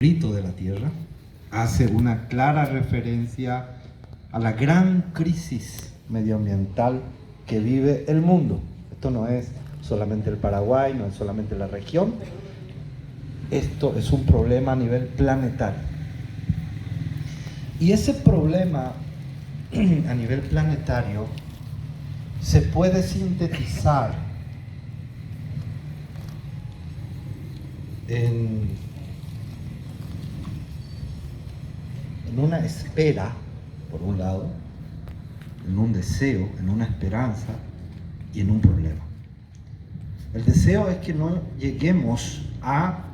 Grito de la Tierra hace una clara referencia a la gran crisis medioambiental que vive el mundo. Esto no es solamente el Paraguay, no es solamente la región. Esto es un problema a nivel planetario. Y ese problema a nivel planetario se puede sintetizar en una espera, por un lado, en un deseo, en una esperanza y en un problema. El deseo es que no lleguemos a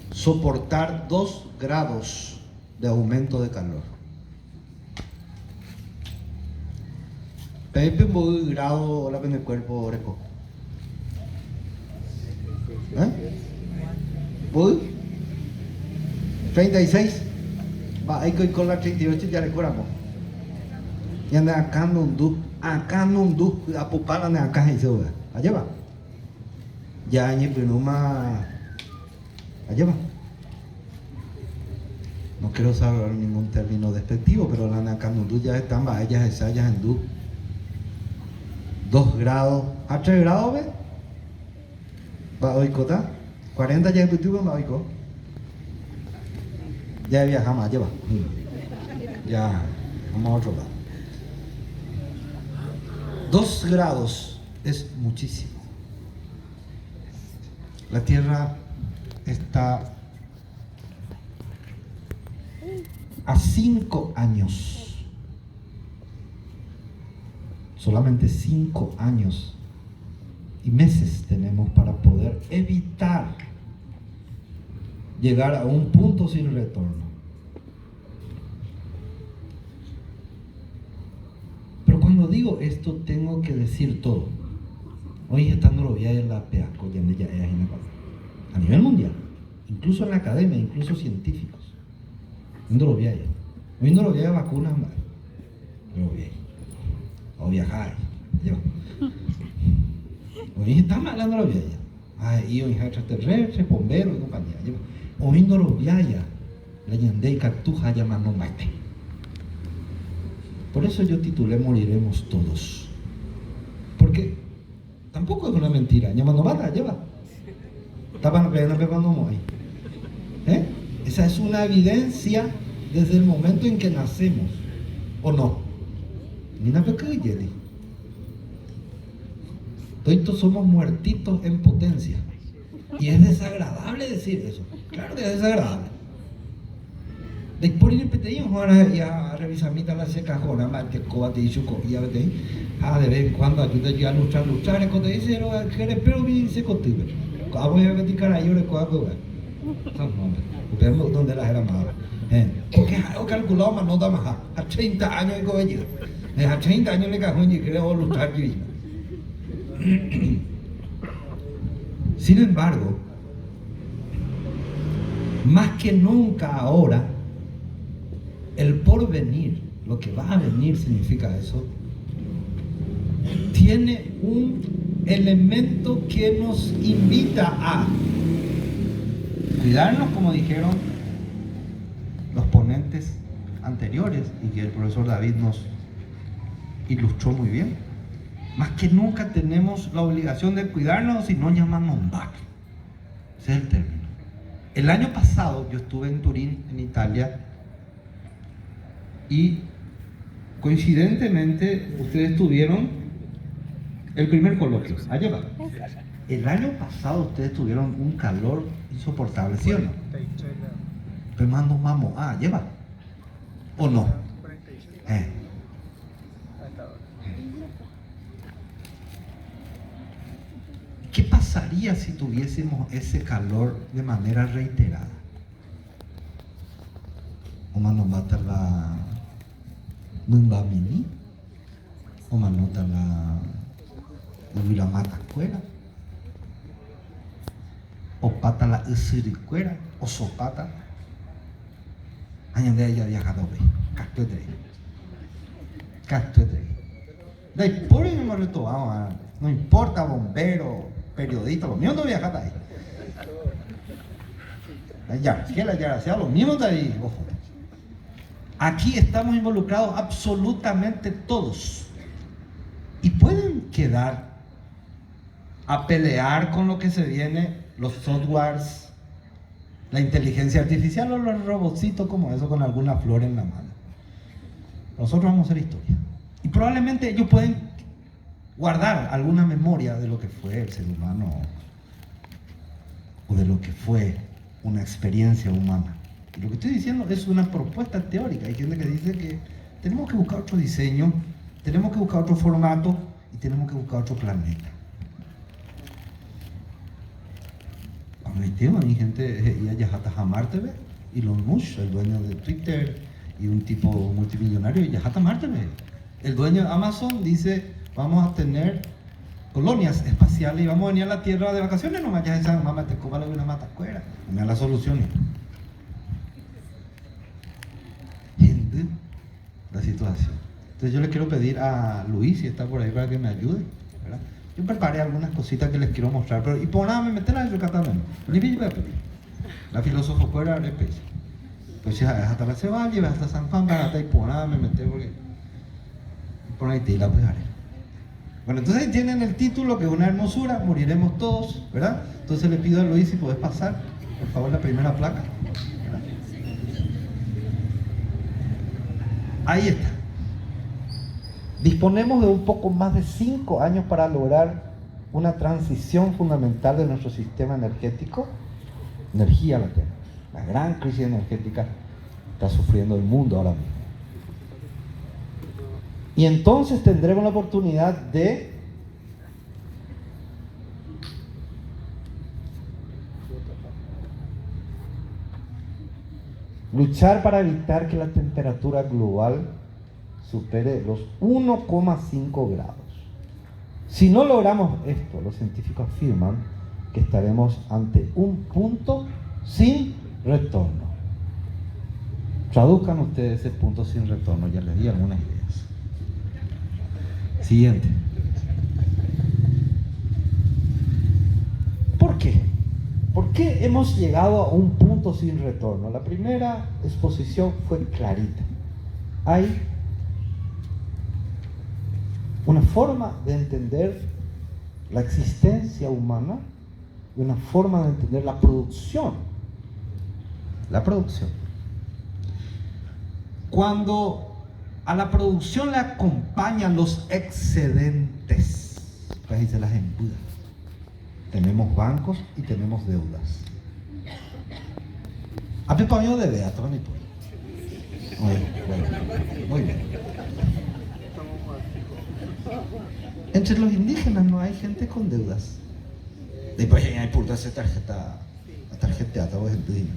soportar 2 grados de aumento de calor. Pepe, ¿un grado la en el cuerpo reco? ¿Voy? 36. Va, hay que ir con la 38 ya recuerdo. Y anda acá no un a pupala ne acá y se va. Allá va. Ya hay pluma. Allá va. No quiero usar ningún término despectivo, pero la Nakanundu ya están, va, ellas ensayas en Du. 2 grados, a 3 grados, ¿ves? Va hoy cota. 40 ya en YouTube, va hoy cota. Ya viajamos, lleva. Ya, vamos a otro lado. 2 grados es muchísimo. La Tierra está a 5 años. Solamente 5 años y meses tenemos para poder evitar llegar a un punto sin retorno. Pero cuando digo esto, tengo que decir todo. Hoy estando lo vi en la PEACO, a nivel mundial, incluso en la academia, incluso científicos. No lo vi allá. Hoy no lo vi a vacunas, no lo vi. O viajar. Hoy estamos hablando de lo vi allá. Y hoy extraterrestres, bomberos y compañía. Hoy no lo vi allá. La yandé y cartuja llamando maite. Por eso yo titulé Moriremos Todos. Porque tampoco es una mentira. Llamando mata, lleva. Estaban pegando ahí. Esa es una evidencia desde el momento en que nacemos. ¿O no? Ni una pequeña. Todos somos muertitos en potencia. Y es desagradable decir eso. Claro que es desagradable. Después ya revisar la seca jona, más que coba te hizo y a veces, de vez en cuando ayuda yo a luchar, es cuando dice, pero bien se contigo. Voy a ver cara yo le cojo, vemos donde las era más. Porque he calculado más nota más, a 30 años de colegio. A 30 años le cajón y creo luchar yo. Sin embargo, más que nunca ahora, el porvenir, lo que va a venir significa eso, tiene un elemento que nos invita a cuidarnos, como dijeron los ponentes anteriores y que el profesor David nos ilustró muy bien. Más que nunca tenemos la obligación de cuidarnos y no llamarnos back. Ese es el término. El año pasado yo estuve en Turín, en Italia, y coincidentemente ustedes tuvieron el primer coloquio. Allá va. El año pasado ustedes tuvieron un calor insoportable, ¿sí o no? Pero mando mamo, lleva. ¿O no? ¿Qué pasaría si tuviésemos ese calor de manera reiterada? O nos mata la Mumbamini, o manota la Viramata cuera, o pata la Usiricuera, o sopata. Añade ella viajado, Castro de Después no me retomaba, no importa, bombero, periodista, lo mío no viajaba ahí. Lo mismo de ahí, ojo. Aquí estamos involucrados absolutamente todos. Y pueden quedar a pelear con lo que se viene, los softwares, la inteligencia artificial o los robotcitos como eso con alguna flor en la mano. Nosotros vamos a hacer historia. Y probablemente ellos pueden guardar alguna memoria de lo que fue el ser humano o de lo que fue una experiencia humana. Y lo que estoy diciendo es una propuesta teórica. Hay gente que dice que tenemos que buscar otro diseño, tenemos que buscar otro formato y tenemos que buscar otro planeta. Hay gente, y Yahata Hamar TV, Elon Musk, el dueño de Twitter, y un tipo multimillonario, Yahata Hamar TV. El dueño de Amazon dice, vamos a tener colonias espaciales y vamos a venir a la Tierra de vacaciones, no vayas a esa mamá te cobra una mata fuera. Me da la solución. Gente, la situación. Entonces yo le quiero pedir a Luis, si está por ahí, para que me ayude, ¿verdad? Yo preparé algunas cositas que les quiero mostrar, pero y por nada me meten a Yucatán. La filósofo fuera de peso. Pues ya hasta la Ceballe, hasta San Juan, hasta y por nada me metí porque por ahí te la pegaré. Bueno, entonces ahí tienen el título, que es una hermosura, moriremos todos, ¿verdad? Entonces le pido a Luis si podés pasar, por favor, la primera placa. ¿Verdad? Ahí está. Disponemos de un poco más de 5 años para lograr una transición fundamental de nuestro sistema energético. Energía la tenemos. La gran crisis energética está sufriendo el mundo ahora mismo. Y entonces tendremos la oportunidad de luchar para evitar que la temperatura global supere los 1,5 grados. Si no logramos esto, los científicos afirman que estaremos ante un punto sin retorno. Traduzcan ustedes ese punto sin retorno, ya les di algunas ideas. Siguiente. ¿Por qué? ¿Por qué hemos llegado a un punto sin retorno? La primera exposición fue clarita. Hay una forma de entender la existencia humana y una forma de entender la producción. La producción. Cuando a la producción le acompañan los excedentes, pues ahí se las embuda. Tenemos bancos y tenemos deudas. ¿A qué coño debe? Muy bien. Entre los indígenas no hay gente con deudas. Después hay puta esa tarjeta, la tarjeta todo es indígena.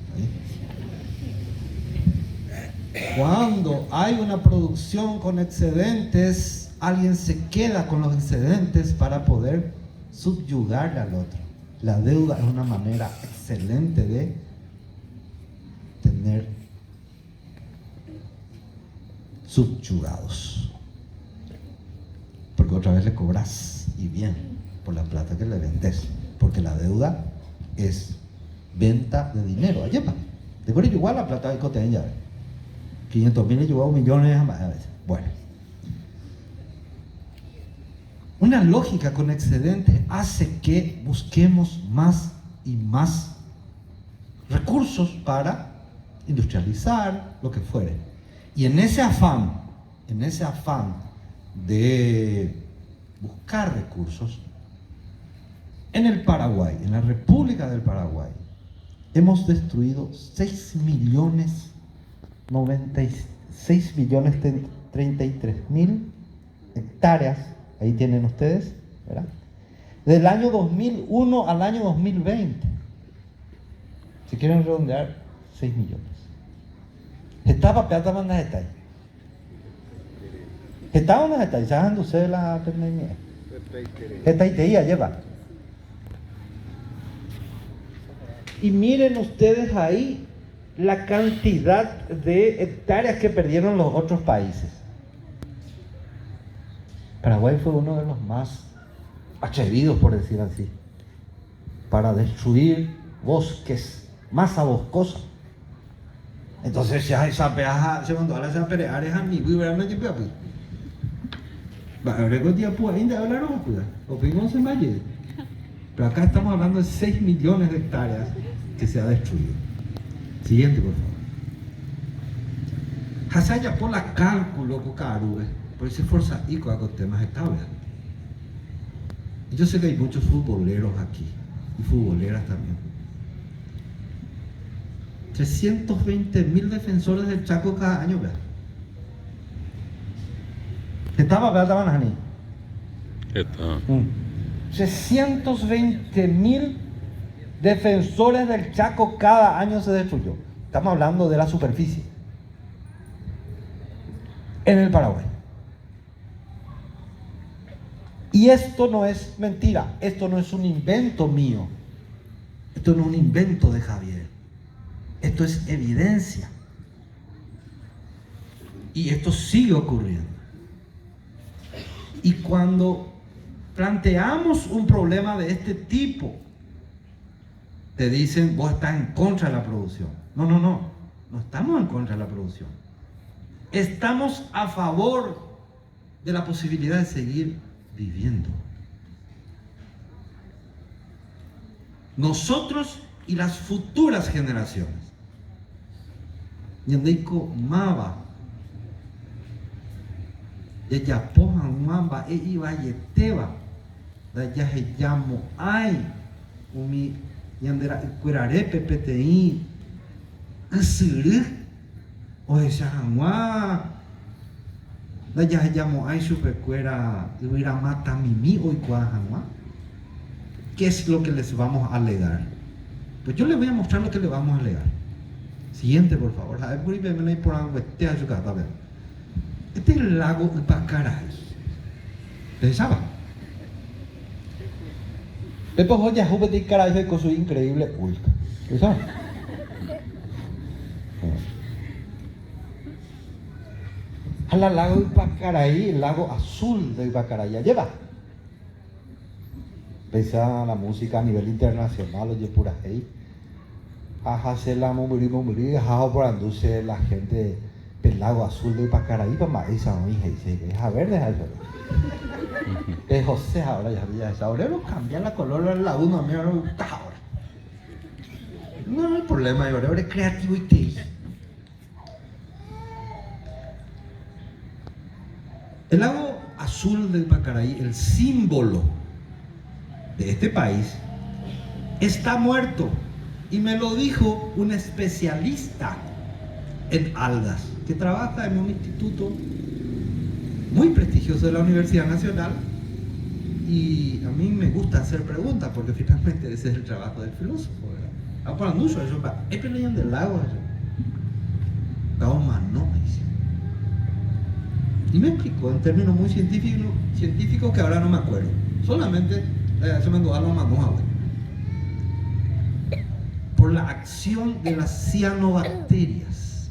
Cuando hay una producción con excedentes, alguien se queda con los excedentes para poder subyugar al otro. La deuda es una manera excelente de tener subyugados. Porque otra vez le cobras, y bien, por la plata que le vendes. Porque la deuda es venta de dinero. Ayepa, de acuerdo, igual la plata de cote ya. 500.000 le llevó millones a veces. Bueno. Una lógica con excedentes hace que busquemos más y más recursos para industrializar, lo que fuere. Y en ese afán de buscar recursos, en el Paraguay, en la República del Paraguay, hemos destruido 6.033.000 hectáreas. Ahí tienen ustedes, ¿verdad? Del año 2001 al año 2020. Si quieren redondear, 6 millones. Estaba peata más de detalle. Estaba más de detalle. ¿Saben ustedes la tecnología? Esta idea lleva. Y miren ustedes ahí la cantidad de hectáreas que perdieron los otros países. Paraguay fue uno de los más atrevidos, por decir así, para destruir bosques masa boscosa. Entonces ya esa peaja se mandó a la zaperear es a mí, voy a ver una chipea pues. Va a ver qué día pues ainda hablar o pues. O pingón se valle. Pero acá estamos hablando de 6 millones de hectáreas que se ha destruido. Siguiente, por favor. Hasaya por la cálculo con Carube, por ese fuerza y con temas estables. Y yo sé que hay muchos futboleros aquí y futboleras también. 320.000 defensores del Chaco cada año, ¿verdad? ¿Estaba, verdad, Manani? Está. 320.000 defensores del Chaco cada año se destruyó. Estamos hablando de la superficie. En el Paraguay. Y esto no es mentira, esto no es un invento mío, esto no es un invento de Javier, esto es evidencia. Y esto sigue ocurriendo. Y cuando planteamos un problema de este tipo, te dicen, vos estás en contra de la producción. No estamos en contra de la producción. Estamos a favor de la posibilidad de seguir viviendo. Nosotros y las futuras generaciones. Yandeiko Maba. Ella pojan mamba e iba yeteba. Ya se llamo ay. Umi yandera curaré PPTI. Asuru. O esa jamás. Ya se llamó ay supercuera. Hubiera mata mimi hoy jamás. ¿Qué es lo que les vamos a alegar? Pues yo les voy a mostrar lo que les vamos a alegar. Siguiente, por favor. Este es el lago Ipacaray. ¿Ustedes saben? Después hoy ya jugué de Icaray de cosa increíble. Uy, ¿ustedes saben? Al lago Ipacaray, el lago azul de Ipacaray, ya lleva. Pesa la música a nivel internacional, oye, pura hey. Ajá, se la momurí, ajá, por anduce la gente del lago azul de Ipacaraí, para maíz, a mi hija, deja ver, deja ver. Es José ahora, ya, ahora no cambia la color en la uno, a mí ahora me gusta ahora. No hay problema, ahora es creativo y te. El lago azul de Ipacaraí, el símbolo de este país, está muerto. Y me lo dijo un especialista en algas que trabaja en un instituto muy prestigioso de la Universidad Nacional. Y a mí me gusta hacer preguntas porque finalmente ese es el trabajo del filósofo, ¿verdad? Es peleón del lago. Y me explicó en términos muy científicos que ahora no me acuerdo. Solamente se me mandó a por la acción de las cianobacterias.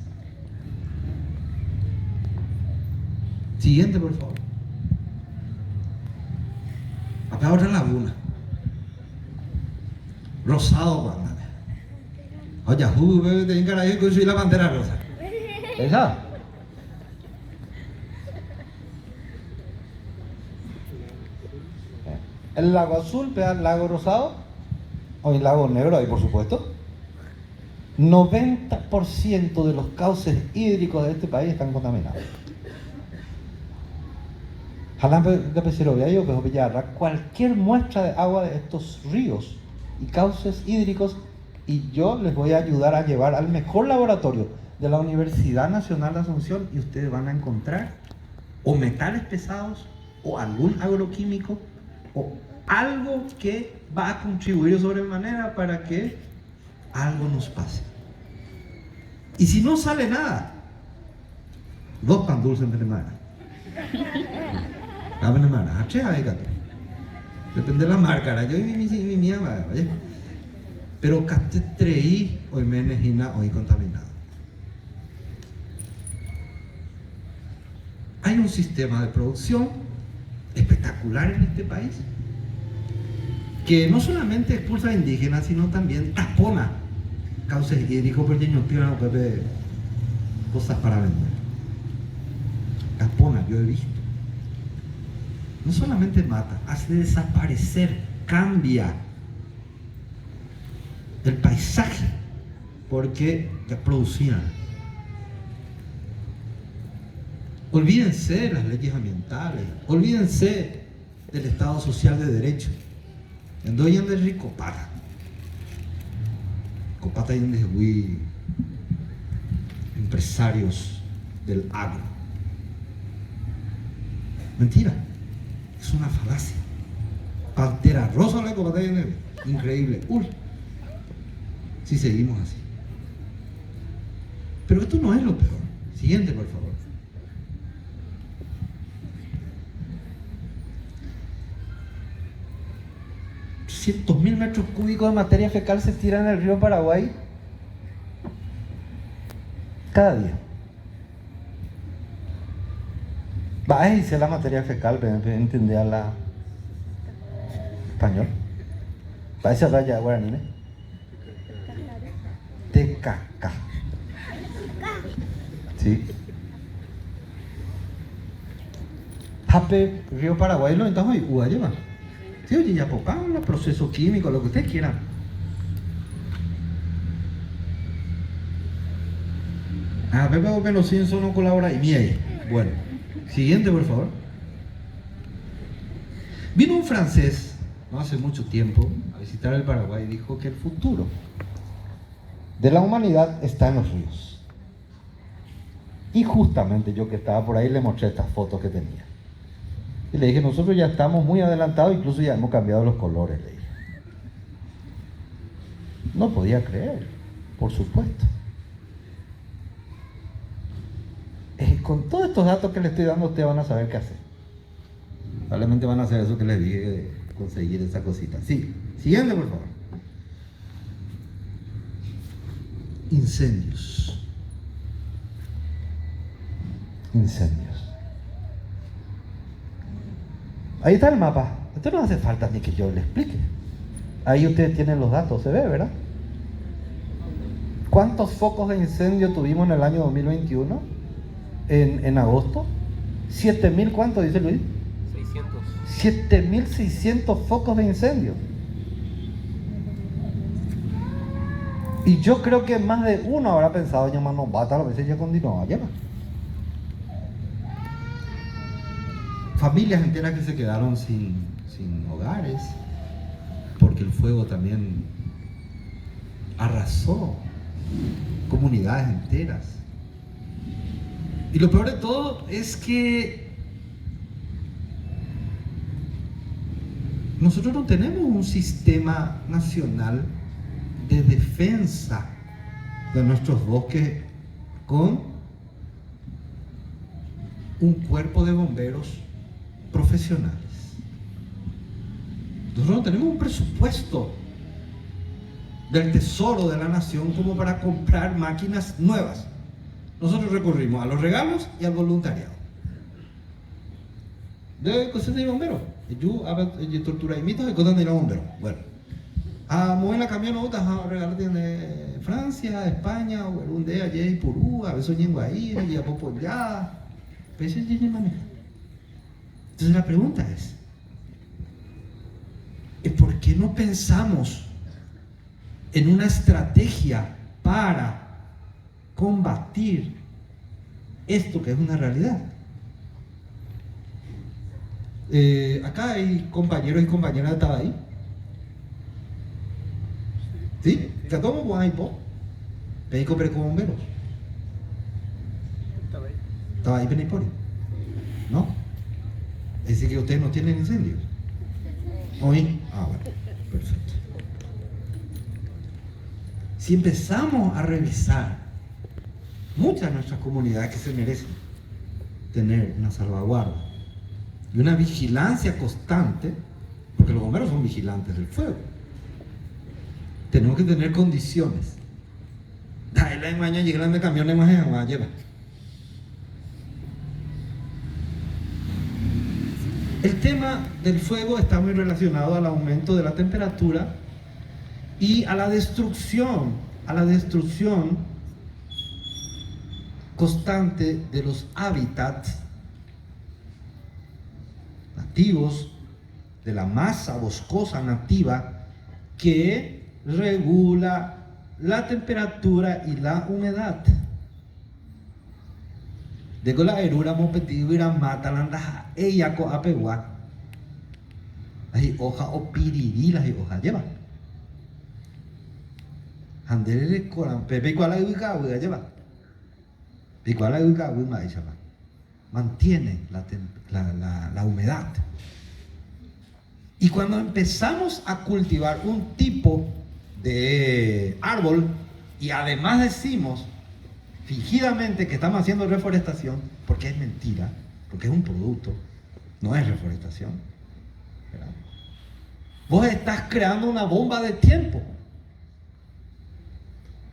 Siguiente, por favor. Acá otra laguna. Rosado, banda. Oye, bebé, te encargué que soy la bandera rosa. ¿Esa? El lago azul, el lago rosado, o el lago negro ahí, por supuesto. 90% de los cauces hídricos de este país están contaminados. Cualquier muestra de agua de estos ríos y cauces hídricos, y yo les voy a ayudar a llevar al mejor laboratorio de la Universidad Nacional de Asunción, y ustedes van a encontrar o metales pesados o algún agroquímico o algo que va a contribuir sobremanera para que algo nos pase. Y si no sale nada, 2 pan dulces de semana. Depende de la marca, yo y mi mía, ¿vale? Pero Catetreí hoy menejina hoy contaminado. Hay un sistema de producción espectacular en este país que no solamente expulsa a indígenas, sino también tapona cauces hídricos, pero ellos tienen cosas para vender. Capona, yo he visto. No solamente mata, hace desaparecer, cambia el paisaje, porque ya producían. Olvídense de las leyes ambientales, olvídense del Estado social de derecho. En doy de rico para. Copata y de empresarios del agro. Mentira, es una falacia. Pantera rosa la copata y de increíble. Si seguimos así. Pero esto no es lo peor. Siguiente, por favor. Cientos mil metros cúbicos de materia fecal se tiran en el río Paraguay cada día. Va a decir la materia fecal, pero entendía la español. Va a decir ya guaraní, ¿no? TKK. Sí. Jape, río Paraguay, lo entonces hoy lleva. Sí, oye, ya popán, proceso químico, lo que ustedes quieran. Pepe Menos Simpson no colabora y mira ahí. Bueno, siguiente, por favor. Vino un francés, no hace mucho tiempo, a visitar el Paraguay y dijo que el futuro de la humanidad está en los ríos. Y justamente yo que estaba por ahí le mostré estas fotos que tenía. Y le dije, nosotros ya estamos muy adelantados, incluso ya hemos cambiado los colores, le dije. No podía creer, por supuesto. Con todos estos datos que le estoy dando, ustedes van a saber qué hacer. Probablemente van a hacer eso que les dije, de conseguir esa cosita. Sí, siguiente, por favor. Incendios. Incendios. Ahí está el mapa. Esto no hace falta ni que yo le explique. Ahí ustedes tienen los datos, se ve, ¿verdad? ¿Cuántos focos de incendio tuvimos en el año 2021? En agosto. 7.000, ¿cuánto dice Luis? 600. 7.600 focos de incendio. Y yo creo que más de uno habrá pensado, ya no bata, a veces ya continuaba, ya va. Familias enteras que se quedaron sin hogares, porque el fuego también arrasó comunidades enteras. Y lo peor de todo es que nosotros no tenemos un sistema nacional de defensa de nuestros bosques con un cuerpo de bomberos profesionales. Nosotros no tenemos un presupuesto del tesoro de la nación como para comprar máquinas nuevas. Nosotros recurrimos a los regalos y al voluntariado. De cosas de bomberos. Yo tortura y mitos de cosas de bomberos. Bueno. A mover la camioneta, a regalar de Francia, España, o algún día allí Purú, a veces en Guaira, y a Popollá. Entonces la pregunta es ¿por qué no pensamos en una estrategia para combatir esto que es una realidad? Acá hay compañeros y compañeras de Tabay. ¿Sí? Que tomo guaypo, peico preco bomberos. Estaba ahí penipori, ¿no? Es decir que ustedes no tienen incendios. ¿Oí? Bueno, perfecto. Si empezamos a revisar muchas de nuestras comunidades que se merecen tener una salvaguarda y una vigilancia constante, porque los bomberos son vigilantes del fuego, tenemos que tener condiciones. Dale, la mañana llegan de camiones más en agua, lleva. El tema del fuego está muy relacionado al aumento de la temperatura y a la destrucción a la destrucción constante de los hábitats nativos, de la masa boscosa nativa que regula la temperatura y la humedad. De con la erura mopetido irá mata la ella co apegua. Ahí hoja o piriri las hojas lleva. Andere coran pepe cuala uica uica lleva. Picuala uica uica lleva. Mantiene la humedad. Y cuando empezamos a cultivar un tipo de árbol y además decimos fingidamente que estamos haciendo reforestación, porque es mentira, porque es un producto, no es reforestación, ¿verdad? Vos estás creando una bomba de tiempo.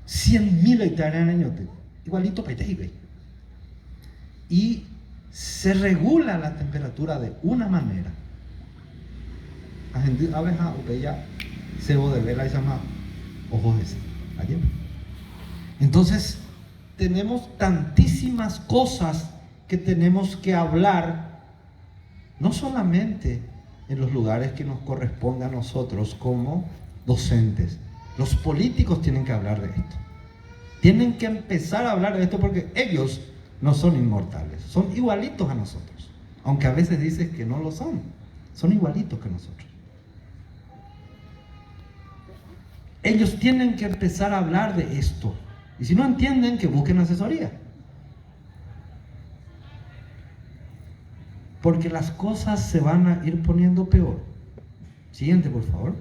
100.000 hectáreas en añote, igualito para Itaipei. Y se regula la temperatura de una manera. La gente a veces ya cebo de vela y se llama ojos de ayer. Entonces tenemos tantísimas cosas que tenemos que hablar, no solamente en los lugares que nos corresponde a nosotros como docentes. Los políticos tienen que hablar de esto. Tienen que empezar a hablar de esto porque ellos no son inmortales, son igualitos a nosotros. Aunque a veces dices que no lo son igualitos que nosotros. Ellos tienen que empezar a hablar de esto. Y si no entienden, que busquen asesoría. Porque las cosas se van a ir poniendo peor. Siguiente, por favor.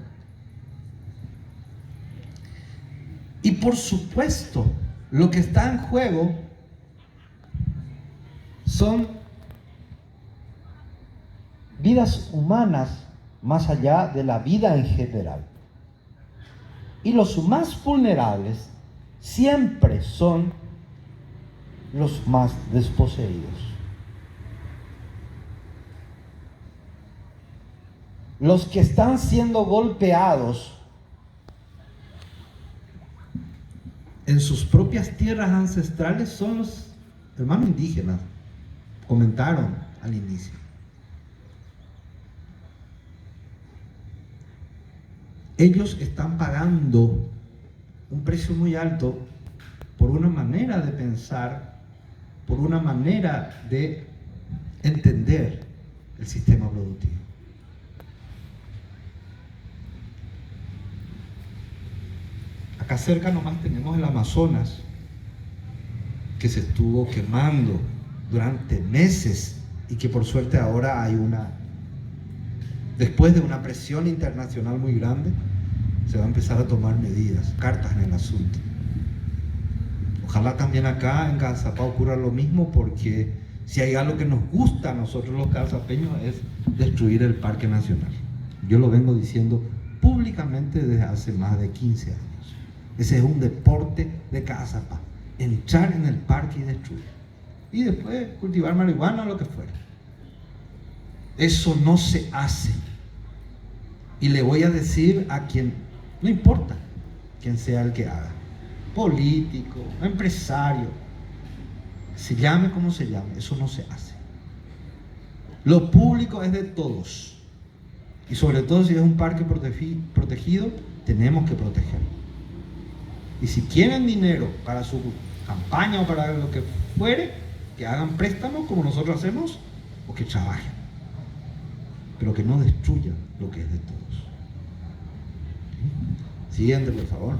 Y por supuesto, lo que está en juego son vidas humanas más allá de la vida en general. Y los más vulnerables siempre son los más desposeídos. Los que están siendo golpeados en sus propias tierras ancestrales son los hermanos indígenas. Comentaron al inicio. Ellos están pagando un precio muy alto por una manera de pensar, por una manera de entender el sistema productivo. Acá cerca nomás tenemos el Amazonas, que se estuvo quemando durante meses y que por suerte ahora hay después de una presión internacional muy grande, se va a empezar a tomar medidas, cartas en el asunto. Ojalá también acá en Cazapá ocurra lo mismo, porque si hay algo que nos gusta a nosotros los cazapeños es destruir el Parque Nacional. Yo lo vengo diciendo públicamente desde hace más de 15 años. Ese es un deporte de Cazapá, entrar en el parque y destruir. Y después cultivar marihuana o lo que fuera. Eso no se hace. Y le voy a decir a quien, no importa quién sea el que haga, político, empresario, se llame como se llame, eso no se hace. Lo público es de todos. Y sobre todo si es un parque protegido, tenemos que protegerlo. Y si quieren dinero para su campaña o para lo que fuere, que hagan préstamos como nosotros hacemos, o que trabajen. Pero que no destruyan lo que es de todos. Siguiente, por favor.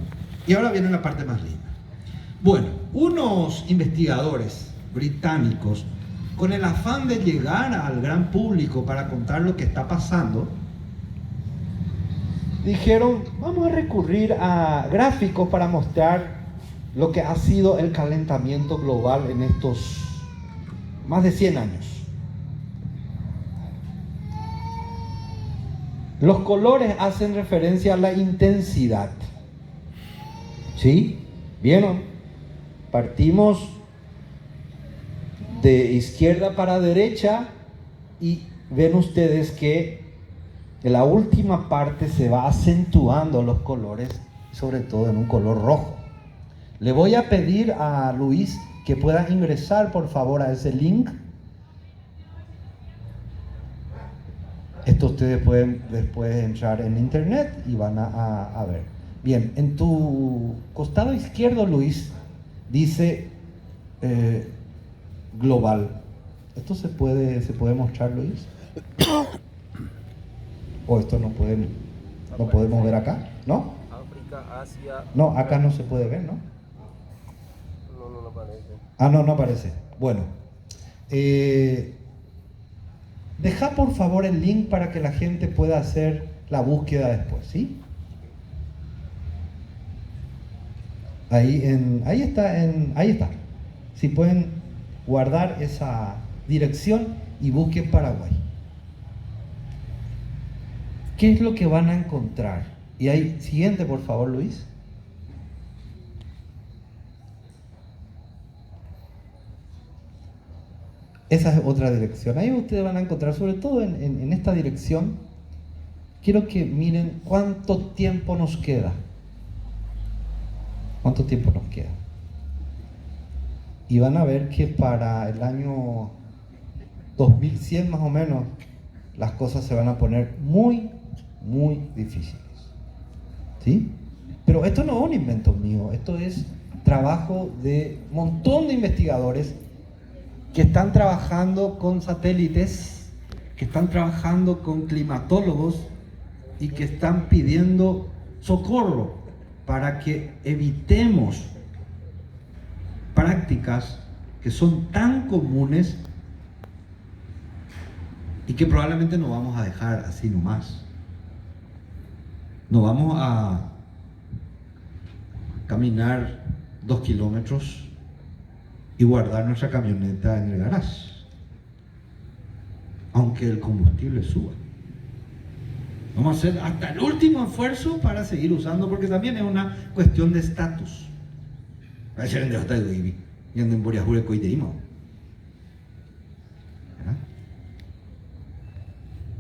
Y ahora viene la parte más linda. Bueno, unos investigadores británicos, con el afán de llegar al gran público para contar lo que está pasando, dijeron, vamos a recurrir a gráficos para mostrar lo que ha sido el calentamiento global en estos más de 100 años. Los colores hacen referencia a la intensidad. ¿Sí? ¿Vieron? Partimos de izquierda para derecha y ven ustedes que en la última parte se va acentuando los colores, sobre todo en un color rojo. Le voy a pedir a Luis que pueda ingresar por favor a ese link. Esto ustedes pueden después entrar en internet y van a ver. Bien, en tu costado izquierdo, Luis, dice global. ¿Esto se puede mostrar, Luis? ¿O esto no podemos ver acá? ¿No? África, Asia. No, acá no se puede ver, ¿no? No aparece. Ah, no aparece. Bueno. Deja por favor el link para que la gente pueda hacer la búsqueda después, ¿sí? Ahí está. Si pueden guardar esa dirección y busquen Paraguay. ¿Qué es lo que van a encontrar? Y ahí, siguiente por favor, Luis. Esa es otra dirección. Ahí ustedes van a encontrar, sobre todo en esta dirección, quiero que miren cuánto tiempo nos queda. ¿Cuánto tiempo nos queda? Y van a ver que para el año 2100 más o menos, las cosas se van a poner muy difíciles. ¿Sí? Pero esto no es un invento mío, esto es trabajo de un montón de investigadores que están trabajando con satélites, que están trabajando con climatólogos y que están pidiendo socorro para que evitemos prácticas que son tan comunes y que probablemente no vamos a dejar así nomás. No vamos a caminar 2 kilómetros y guardar nuestra camioneta en el garage, aunque el combustible suba. Vamos a hacer hasta el último esfuerzo para seguir usando, porque también es una cuestión de estatus.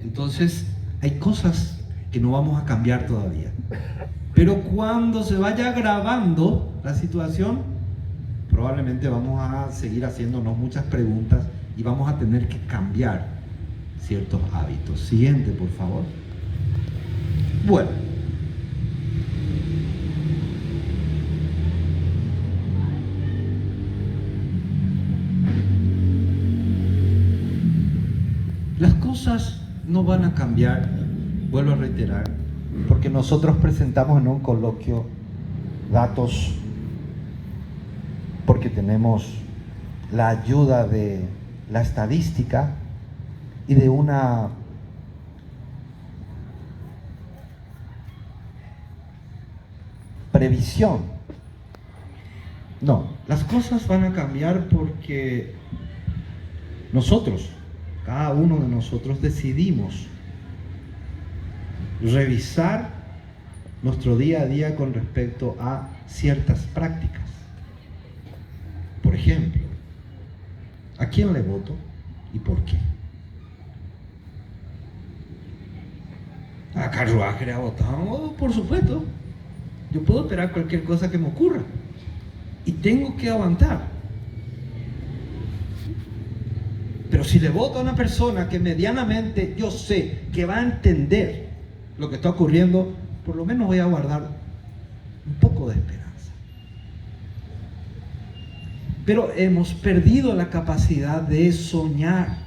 Entonces, hay cosas que no vamos a cambiar todavía. Pero cuando se vaya agravando la situación, probablemente vamos a seguir haciéndonos muchas preguntas y vamos a tener que cambiar ciertos hábitos. Siguiente, por favor. Bueno. Las cosas no van a cambiar, vuelvo a reiterar, porque nosotros presentamos en un coloquio datos, porque tenemos la ayuda de la estadística y de una previsión. No, las cosas van a cambiar porque nosotros, cada uno de nosotros, decidimos revisar nuestro día a día con respecto a ciertas prácticas. Por ejemplo, ¿a quién le voto y por qué? ¿A Carruaje le ha votado? Por supuesto. Yo puedo esperar cualquier cosa que me ocurra y tengo que aguantar. Pero si le voto a una persona que medianamente yo sé que va a entender lo que está ocurriendo, por lo menos voy a guardar un poco de esperanza. Pero hemos perdido la capacidad de soñar.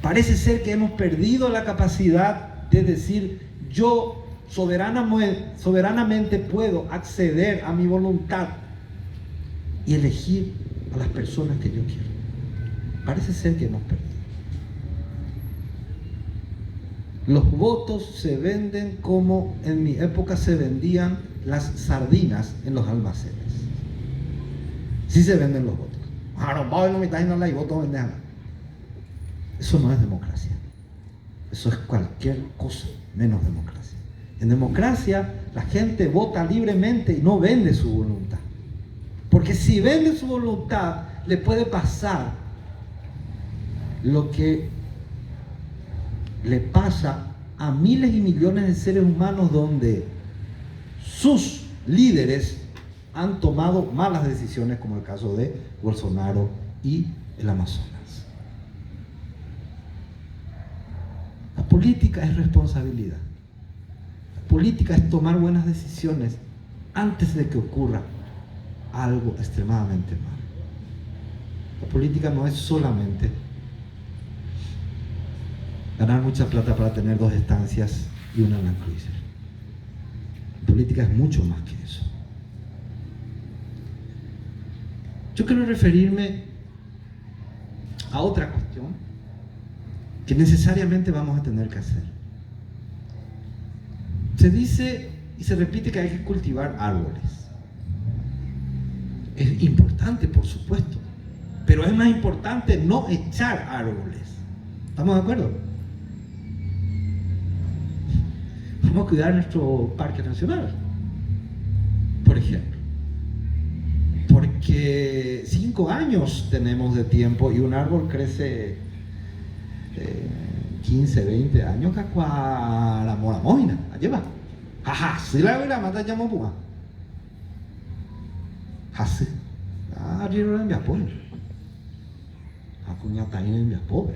Parece ser que hemos perdido la capacidad de decir, yo soberanamente puedo acceder a mi voluntad y elegir a las personas que yo quiero. Parece ser que hemos perdido. Los votos se venden como en mi época se vendían las sardinas en los almacenes. Sí se venden los votos. Eso no es democracia. Eso es cualquier cosa menos democracia. En democracia la gente vota libremente y no vende su voluntad. Porque si vende su voluntad, le puede pasar lo que le pasa a miles y millones de seres humanos, donde sus líderes han tomado malas decisiones, como el caso de Bolsonaro y el Amazonas. La política es responsabilidad. La política es tomar buenas decisiones antes de que ocurra algo extremadamente malo. La política no es solamente ganar mucha plata para tener 2 estancias y una Land Cruiser. La política es mucho más que eso. Yo quiero referirme a otra cuestión que necesariamente vamos a tener que hacer. Se dice y se repite que hay que cultivar árboles. Es importante, por supuesto, pero es más importante no echar árboles. ¿Estamos de acuerdo? Vamos a cuidar nuestro parque nacional, por ejemplo, porque 5 años tenemos de tiempo y un árbol crece 15, 20 años que la mora moina, lleva. Ajá, si la mata llamo puma. Hace. Ah, riro en mi apoyo. Acuñata en mi apoyo.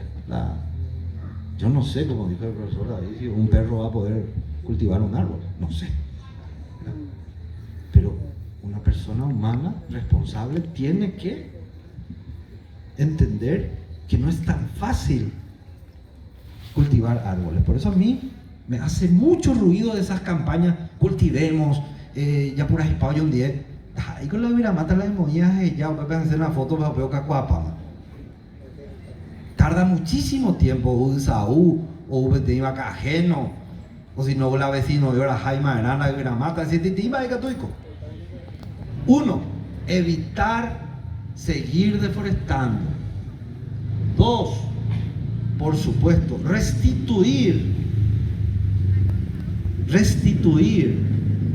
Yo no sé, como dijo el profesor David, si un perro va a poder cultivar un árbol. No sé. Pero una persona humana responsable tiene que entender que no es tan fácil cultivar árboles. Por eso a mí me hace mucho ruido de esas campañas. Cultivemos, ya por ahí pa' un día. Ahí con la viramata la demollas ya voy a hacer una foto para peor cacuapa. Tarda muchísimo tiempo o te iba ajeno, o si no la vecino yo la jaima enana de viramata, si te iba de catuico. 1, evitar seguir deforestando. 2, por supuesto, restituir,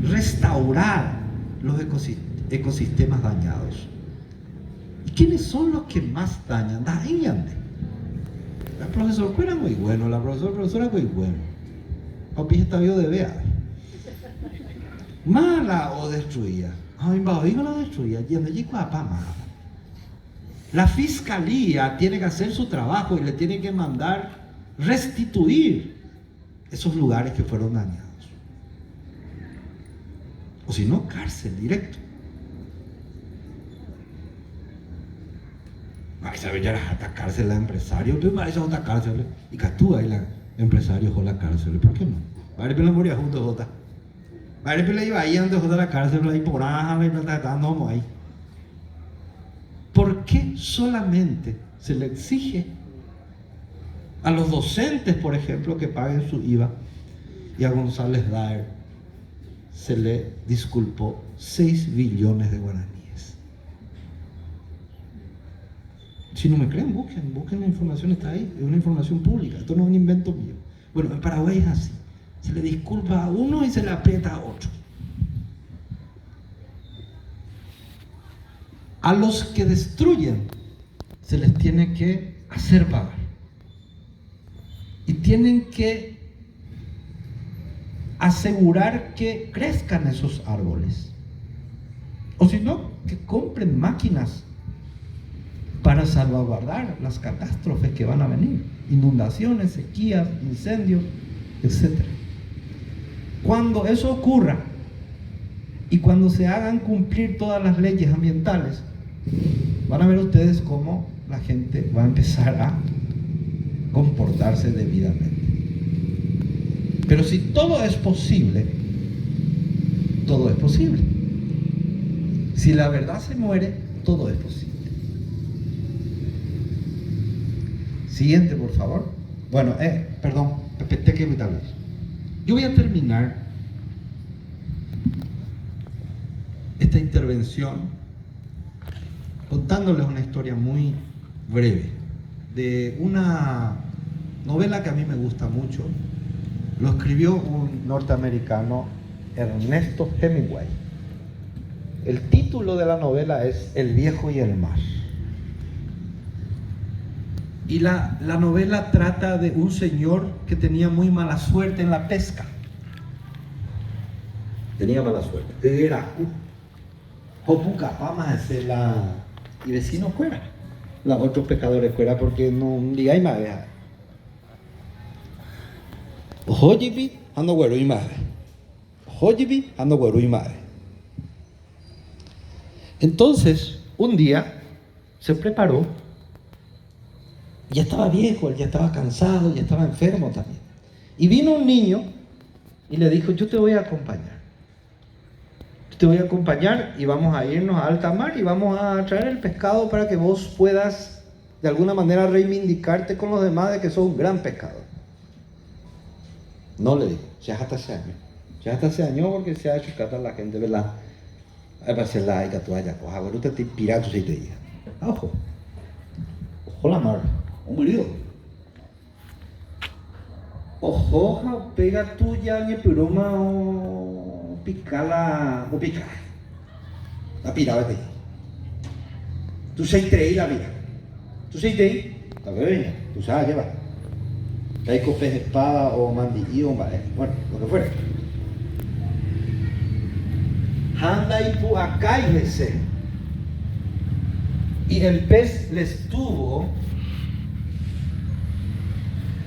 restaurar los ecosistemas dañados. ¿Y quiénes son los que más dañan? El profesor era muy bueno, la profesora muy bueno. Papi está vivo de vea. Mala o destruía. Ay, no la destruía. La fiscalía tiene que hacer su trabajo y le tiene que mandar restituir esos lugares que fueron dañados. O si no, cárcel directo. Ay, ¿sabes? Ya la cárcel la empresario, pero me otra cárcel. Y que tú ahí la empresario con la cárcel. ¿Por qué no? Vale, pero la moría junto jota. Vale, pero la iba ahí antes de la cárcel, ahí por ahí, y plata dando ahí. ¿Por qué solamente se le exige a los docentes, por ejemplo, que paguen su IVA, y a González Daer se le disculpó 6 billones de guaraníes? Si no me creen, busquen la información, está ahí, es una información pública, esto no es un invento mío. Bueno, en Paraguay es así, se le disculpa a uno y se le aprieta a otro. A los que destruyen se les tiene que hacer pagar. Y tienen que asegurar que crezcan esos árboles. O si no, que compren máquinas para salvaguardar las catástrofes que van a venir. Inundaciones, sequías, incendios, etc. Cuando eso ocurra y cuando se hagan cumplir todas las leyes ambientales, van a ver ustedes cómo la gente va a empezar a comportarse debidamente. Pero si todo es posible, todo es posible. Si la verdad se muere, todo es posible. Siguiente, por favor. Bueno, perdón, yo voy a terminar esta intervención contándoles una historia muy breve de una novela que a mí me gusta mucho. Lo escribió un norteamericano, Ernesto Hemingway. El título de la novela es El viejo y el mar. Y la novela trata de un señor que tenía muy mala suerte en la pesca. Tenía mala suerte. Era Jopuca, vamos a hacer la... Y vecinos fuera. Los otros pescadores fuera porque no digáis más. Hojipi, ando güero y madre. Hojipi, ando güero y madre. Entonces, un día se preparó. Ya estaba viejo, él ya estaba cansado, ya estaba enfermo también. Y vino un niño y le dijo, yo te voy a acompañar. Te voy a acompañar y vamos a irnos a alta mar y vamos a traer el pescado para que vos puedas de alguna manera reivindicarte con los demás de que sos un gran pescador. No le digo, ya hasta ese año. Ya hasta ese año porque se ha hecho catar a la gente, ¿verdad? Hay para hacer la que tú vayas, coja, ahora usted te pirata si te diga. Ojo. Ojo la mar. Un murió. Ojo, pega tuya, ni piroma o picala o picar. La pirada de tú sei trei la vida. Tú sei trei, la bebé, tú sabes qué va. Hay copes espada o mandillío, vale. Bueno, lo que fuera. Anda y pu acá y ese. Y el pez le estuvo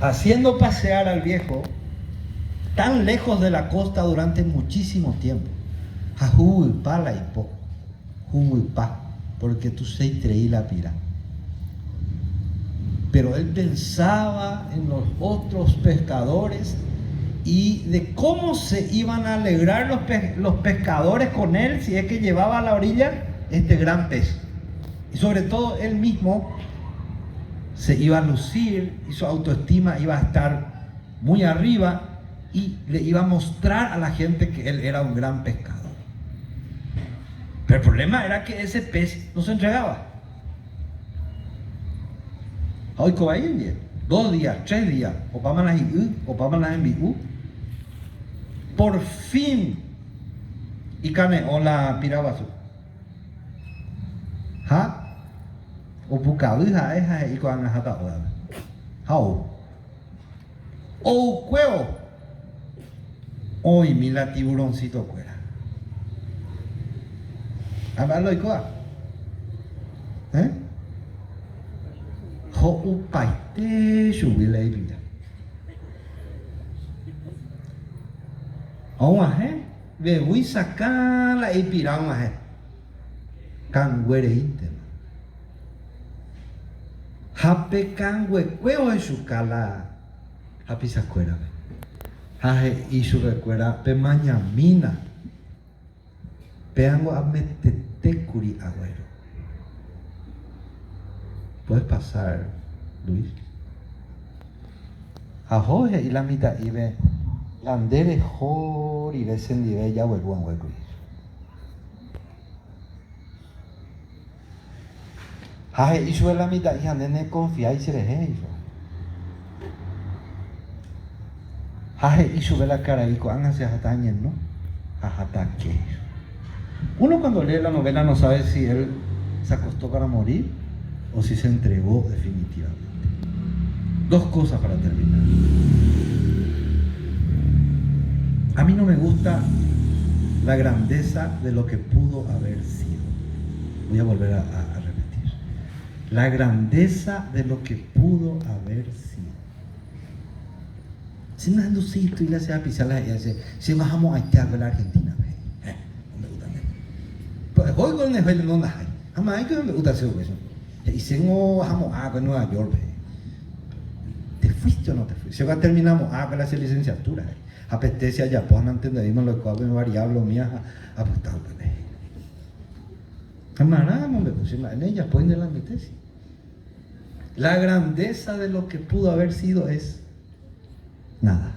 haciendo pasear al viejo tan lejos de la costa durante muchísimo tiempo. Jajú y pala y po. Jugo y pa. Porque tú se treí la pira. Pero él pensaba en los otros pescadores y de cómo se iban a alegrar los pescadores con él si es que llevaba a la orilla este gran pez. Y sobre todo él mismo se iba a lucir y su autoestima iba a estar muy arriba y le iba a mostrar a la gente que él era un gran pescador. Pero el problema era que ese pez no se entregaba. Hoy cobayin día, 2 días, 3 días, por fin y cane o la pirabasu. ¿Ha? O pucado ja y con hata o hao. O cueo. Hoy mila tiburoncito cuera. Hablo y coa. Ho upaite subile vida. Aún ve voy sacar la epirán canguere íntimo. Hape cangue cueo es su cala. Hapi sacuera. Haje y su recuerda pe mañamina. Peango a metete curi agüero. Puedes pasar, Luis. Ajoje y la mitad y ve. Landere jor y descendive ya vuelvo a hueco. Haje y sube la mitad y ande confía y se le eso. Haje y sube la cara y cuando hace jatañen, ¿no? Ajataque. Uno cuando lee la novela no sabe si él se acostó para morir o si se entregó definitivamente. 2 cosas para terminar. A mí no me gusta la grandeza de lo que pudo haber sido. Voy a volver a repetir. La grandeza de lo que pudo haber sido. Si no ando y le hace a pisar la hace, si bajamos a a la Argentina, no me gusta. Pues hoy con el no hay. Jamás hay que no me gusta hacer eso. Y si no bajamos con Nueva York, ¿te fuiste o no te fuiste? Si ahora terminamos con la licenciatura, apetece a Japón, entendemos lo que va a variable mía, apostado, bebé. Camarada, me puse en ella, pueden de la tesis. La grandeza de lo que pudo haber sido es nada.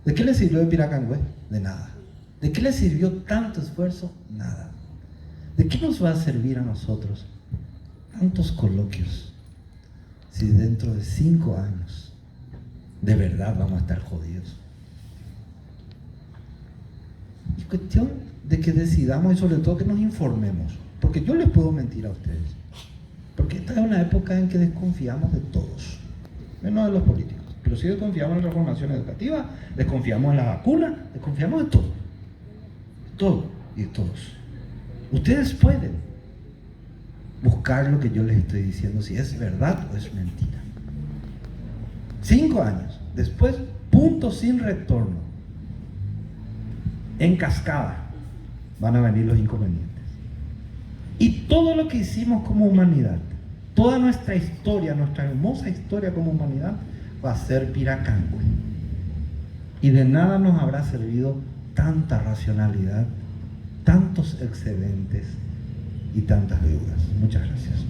¿De qué le sirvió de Piracangüe? De nada. ¿De qué le sirvió tanto esfuerzo? Nada. ¿De qué nos va a servir a nosotros tantos coloquios si dentro de 5 años de verdad vamos a estar jodidos? Es cuestión de que decidamos y sobre todo que nos informemos, porque yo les puedo mentir a ustedes, porque esta es una época en que desconfiamos de todos, menos de los políticos, pero sí desconfiamos en la transformación educativa, desconfiamos en la vacuna, desconfiamos de todo, todo. y todos. Ustedes pueden buscar lo que yo les estoy diciendo, si es verdad o es mentira. 5 años después, punto sin retorno. En cascada van a venir los inconvenientes. Y todo lo que hicimos como humanidad, toda nuestra historia, nuestra hermosa historia como humanidad, va a ser piracangüe. Y de nada nos habrá servido tanta racionalidad, tantos excedentes y tantas deudas. Muchas gracias.